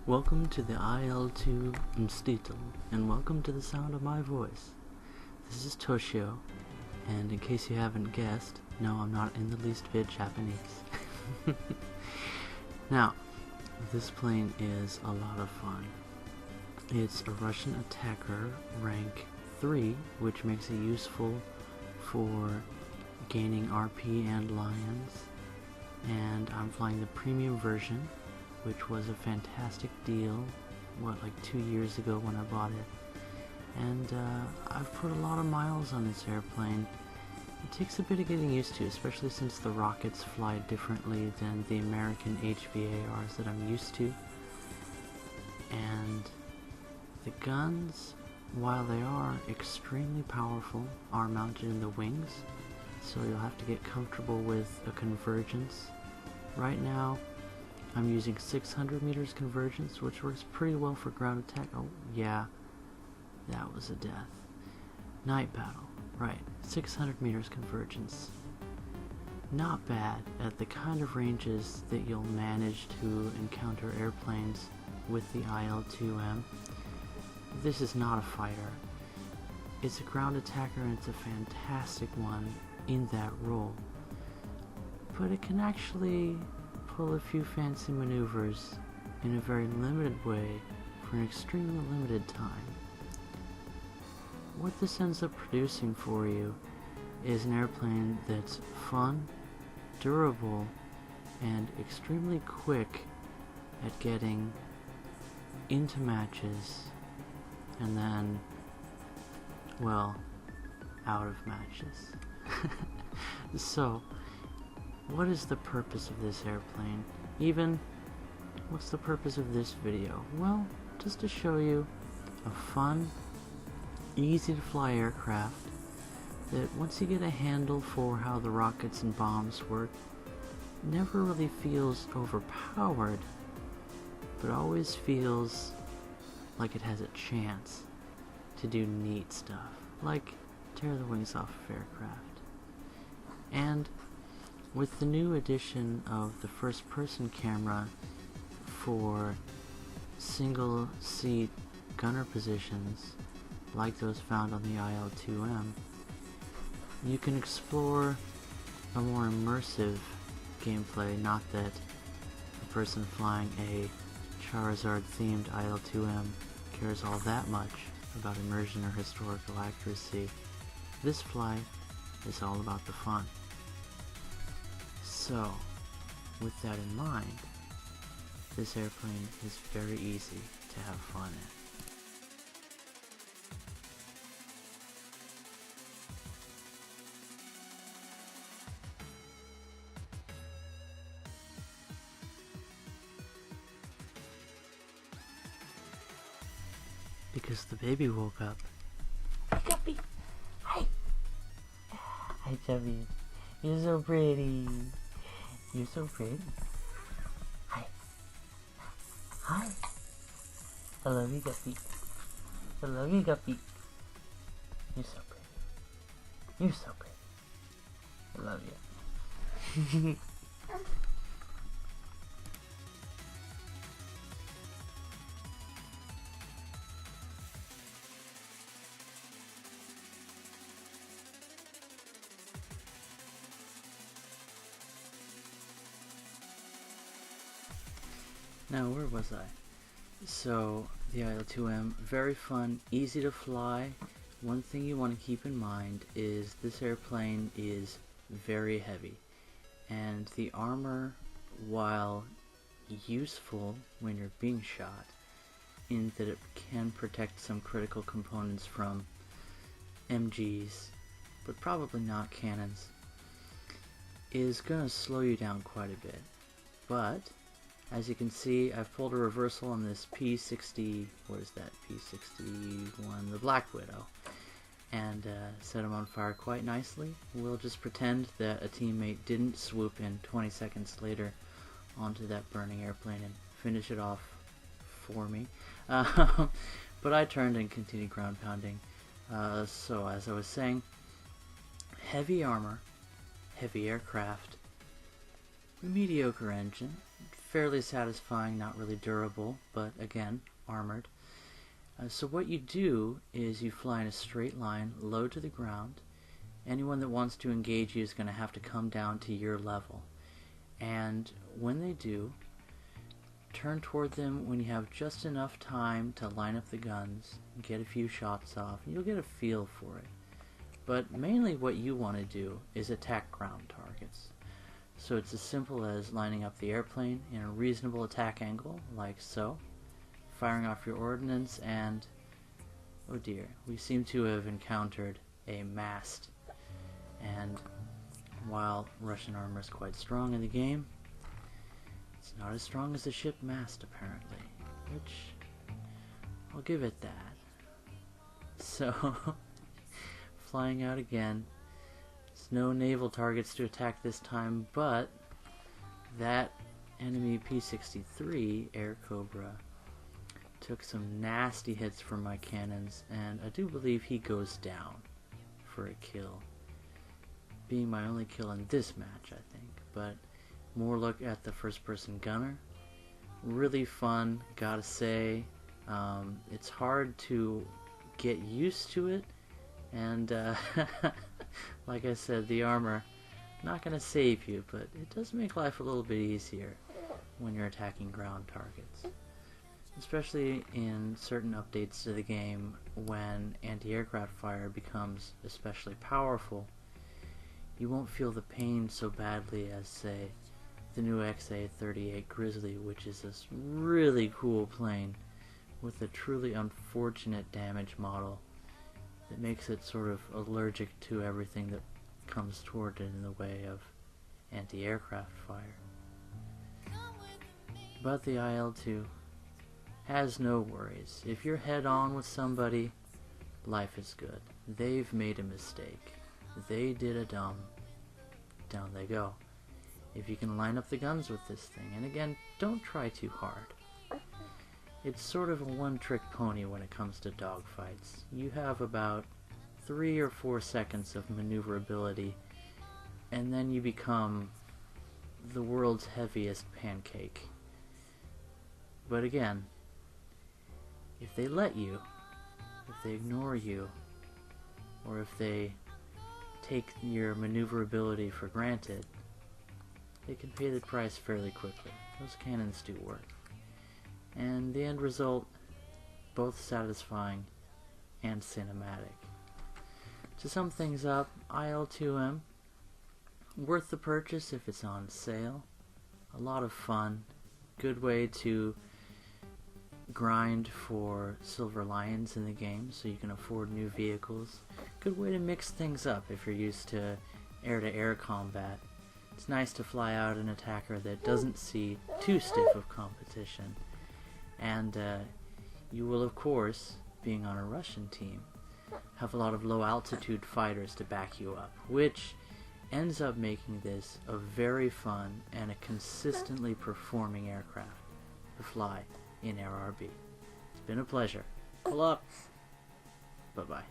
Welcome to the IL2m But, and welcome to the sound of my voice. This is Toshio, and in case you haven't guessed, no, I'm not in the least bit Japanese. Now, this plane is a lot of fun. It's a Russian attacker rank 3, which makes it useful for gaining RP and lions, and I'm flying the premium version, which was a fantastic deal, like 2 years ago when I bought it. And I've put a lot of miles on this airplane. It takes a bit of getting used to, especially since the rockets fly differently than the American HVARs that I'm used to. And the guns, while they are extremely powerful, are mounted in the wings, so you'll have to get comfortable with a convergence. Right now, I'm using 600 meters convergence, which works pretty well for ground attack. Oh, yeah, that was a death. Night battle, right, 600 meters convergence. Not bad at the kind of ranges that you'll manage to encounter airplanes with the IL2m. This is not a fighter. It's a ground attacker, and it's a fantastic one in that role. But it can actually pull a few fancy maneuvers in a very limited way for an extremely limited time. What this ends up producing for you is an airplane that's fun, durable, and extremely quick at getting into matches and then, well, out of matches. So, what is the purpose of this airplane? Even, what's the purpose of this video? Well, just to show you a fun, easy to fly aircraft that once you get a handle for how the rockets and bombs work, never really feels overpowered, but always feels like it has a chance to do neat stuff, like tear the wings off of aircraft. And with the new addition of the first-person camera for single-seat gunner positions, like those found on the IL2m, you can explore a more immersive gameplay, not that a person flying a Charizard-themed IL2m cares all that much about immersion or historical accuracy. This flight is all about the fun. So, with that in mind, this airplane is very easy to have fun in. Because the baby woke up. Guppy! Hi! Hi, Chubby. You're so pretty. You're so pretty. Hi. Hi. I love you, Guppy. I love you, Guppy. You're so pretty. You're so pretty. I love you. Now, where was I? So, the IL2m, very fun, easy to fly. One thing you want to keep in mind is this airplane is very heavy, and the armor, while useful when you're being shot, in that it can protect some critical components from MGs, but probably not cannons, is gonna slow you down quite a bit. But as you can see, I've pulled a reversal on this P60, what is that, P61, the Black Widow, and set him on fire quite nicely. We'll just pretend that a teammate didn't swoop in 20 seconds later onto that burning airplane and finish it off for me. But I turned and continued ground pounding. So as I was saying, heavy armor, heavy aircraft, mediocre engine, fairly satisfying, not really durable, but again, armored. So what you do is you fly in a straight line, low to the ground. Anyone that wants to engage you is going to have to come down to your level. And when they do, turn toward them when you have just enough time to line up the guns, get a few shots off, and you'll get a feel for it. But mainly what you want to do is attack ground targets. So it's as simple as lining up the airplane in a reasonable attack angle, like so, firing off your ordnance, and oh dear, we seem to have encountered a mast. And while Russian armor is quite strong in the game, it's not as strong as the ship mast apparently, which I'll give it that. So, flying out again. There's no naval targets to attack this time, but that enemy P-63 Air Cobra took some nasty hits from my cannons, and I do believe he goes down for a kill. Being my only kill in this match, I think. But more look at the first-person gunner. Really fun, gotta say. It's hard to get used to it, and like I said, the armor not gonna save you, but it does make life a little bit easier when you're attacking ground targets. Especially in certain updates to the game when anti-aircraft fire becomes especially powerful. You won't feel the pain so badly as, say, the new XA-38 Grizzly, which is this really cool plane with a truly unfortunate damage model that makes it sort of allergic to everything that comes toward it in the way of anti-aircraft fire. But the IL-2 has no worries. If you're head-on with somebody, life is good. They've made a mistake. They did a dumb. Down they go. If you can line up the guns with this thing, and again, don't try too hard. It's sort of a one-trick pony when it comes to dogfights. You have about 3 or 4 seconds of maneuverability, and then you become the world's heaviest pancake. But again, if they let you, if they ignore you, or if they take your maneuverability for granted, they can pay the price fairly quickly. Those cannons do work. And the end result, both satisfying and cinematic. To sum things up, IL2m, worth the purchase if it's on sale. A lot of fun. Good way to grind for silver lions in the game so you can afford new vehicles. Good way to mix things up if you're used to air-to-air combat. It's nice to fly out an attacker that doesn't see too stiff of competition. And you will, of course, being on a Russian team, have a lot of low-altitude fighters to back you up, which ends up making this a very fun and a consistently performing aircraft to fly in RRB. It's been a pleasure. Pull up. Bye-bye.